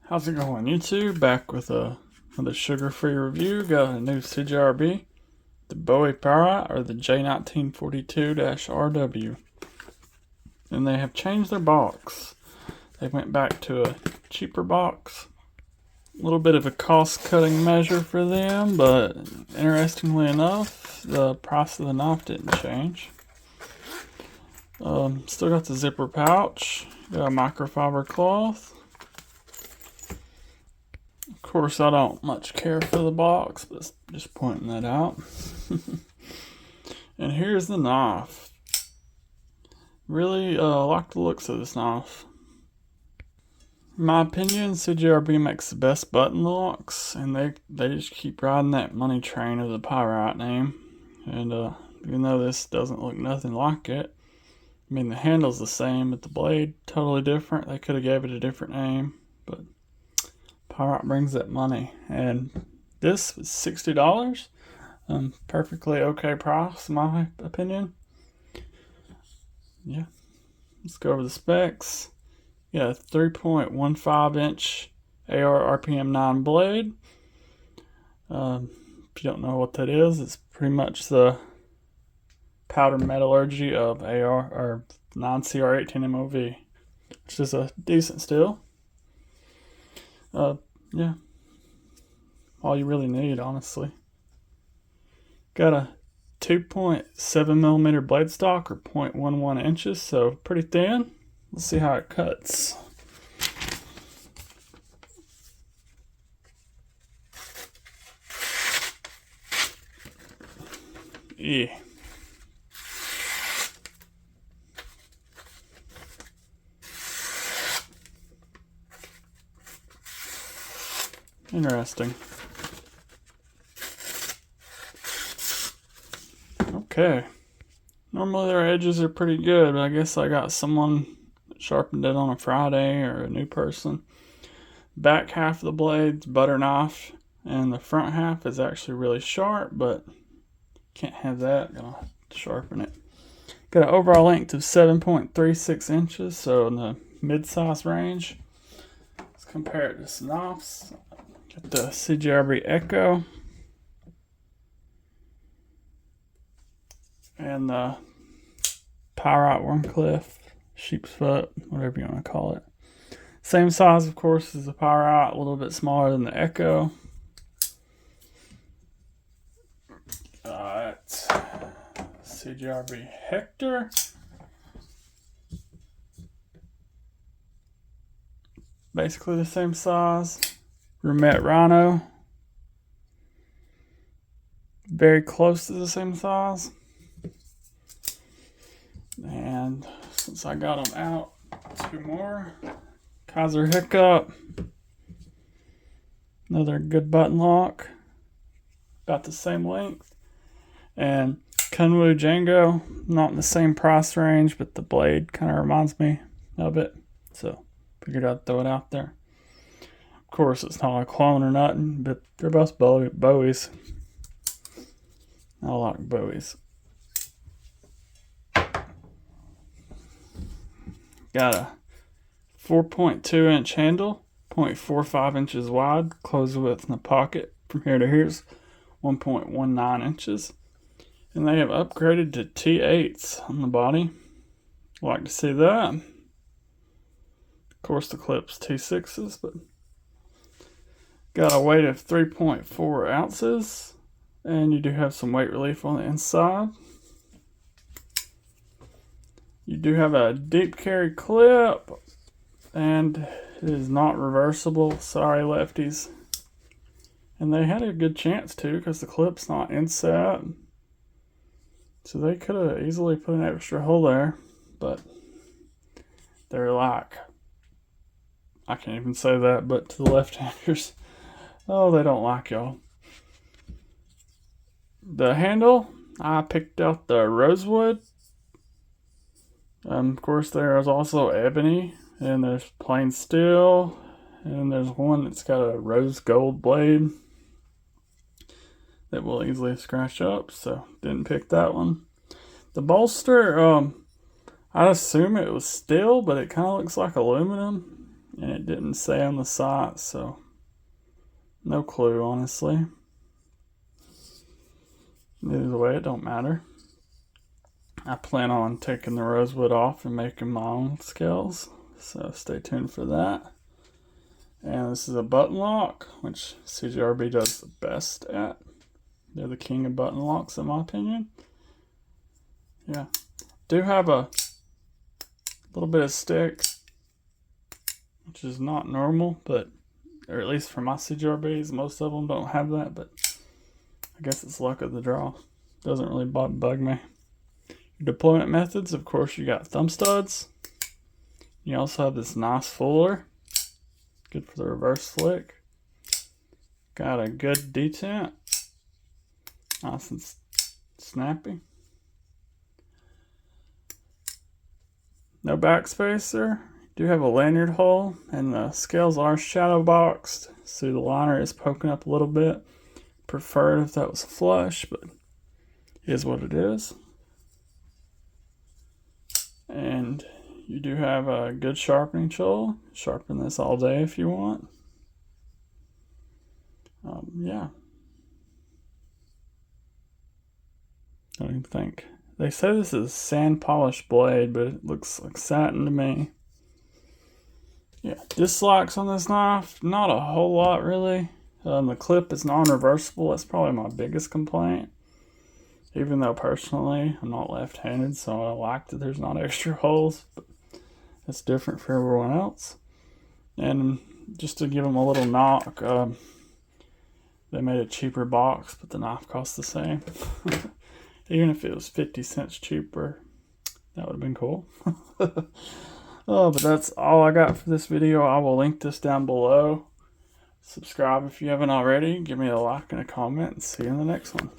How's it going, YouTube? Back with another sugar-free review. Got a new Cjrb, the Bowie Pyrite, or the J1942-RW. And they have changed their box. They went back to a cheaper box. A little bit of a cost-cutting measure for them, but interestingly enough, the price of the knife didn't change. Still got the zipper pouch, got a microfiber cloth. Of course, I don't much care for the box, but just pointing that out. And here's the knife. Really like the looks of this knife. In my opinion, Cjrb makes the best button locks, and they just keep riding that money train of the Pyrite name. And even though this doesn't look nothing like it, I mean the handle's the same, but the blade totally different. They could have gave it a different name, but Pyrite brings that money. And this was $60. Perfectly okay price in my opinion. Yeah, let's go over the specs. Yeah, 3.15 inch AR RPM 9 blade. If you don't know what that is, it's pretty much the powder metallurgy of AR or 9CR18 MOV, which is a decent steel. Yeah, all you really need, honestly. Got a 2.7 millimeter blade stock, or 0.11 inches, so pretty thin. Let's see how it cuts. Yeah. Interesting. Okay. Normally their edges are pretty good, but I guess I got someone that sharpened it on a Friday, or a new person. Back half of the blade's butter knife, and the front half is actually really sharp, but can't have that. Gonna have to sharpen it. Got an overall length of 7.36 inches, so in the mid-size range. Let's compare it to some knives. Got the Cjrb Echo and the Pyrite Warncliffe, sheep's foot, whatever you want to call it. Same size, of course, as the Pyrite, a little bit smaller than the Echo. Got Cjrb Hector. Basically the same size. Rumet Rhino. Very close to the same size. And since I got them out, two more. Kaiser Hiccup. Another good button lock. About the same length. And Kunwu Django. Not in the same price range, but the blade kind of reminds me of it. So figured I'd throw it out there. Of course, it's not a clone or nothing, but they're both Bowies. I like Bowies. Got a 4.2 inch handle, 0.45 inches wide, closed width in the pocket from here to here is 1.19 inches. And they have upgraded to T8s on the body. Like to see that. Of course, the clip's T6s, but got a weight of 3.4 ounces, and you do have some weight relief on the inside. You do have a deep carry clip, and it is not reversible. Sorry, lefties. And they had a good chance to, because the clip's not inset. So they could have easily put an extra hole there, but they're like, I can't even say that, but to the left-handers, oh, they don't like y'all. The handle, I picked out the rosewood. Of course, there is also ebony, and there's plain steel, and there's one that's got a rose gold blade that will easily scratch up, so didn't pick that one. The bolster, I'd assume it was steel, but it kind of looks like aluminum. and it didn't say on the site, so no clue, honestly. Either way, it don't matter. I plan on taking the rosewood off and making my own scales, so stay tuned for that. And this is a button lock, which Cjrb does the best at. They're the king of button locks, in my opinion. Yeah. Do have a little bit of stick, which is not normal, but, or at least for my Cjrbs, most of them don't have that, but I guess it's luck of the draw. Doesn't really bug me. Your deployment methods, of course, you got thumb studs. You also have this nice fuller, good for the reverse flick. Got a good detent, nice and snappy. No backspacer. Do have a lanyard hole, and the scales are shadow boxed, so the liner is poking up a little bit. Preferred if that was flush, but it is what it is. And you do have a good sharpening tool. Sharpen this all day if you want. Yeah. I don't even think. They say this is sand polished blade, but it looks like satin to me. Yeah, dislikes on this knife, not a whole lot really. The clip is non-reversible. That's probably my biggest complaint. Even though personally I'm not left-handed, so I like that there's not extra holes, but that's different for everyone else. And just to give them a little knock, they made a cheaper box, but the knife costs the same. Even if it was 50 cents cheaper, that would have been cool. Oh, but that's all I got for this video. I will link this down below. Subscribe if you haven't already. Give me a like and a comment, and see you in the next one.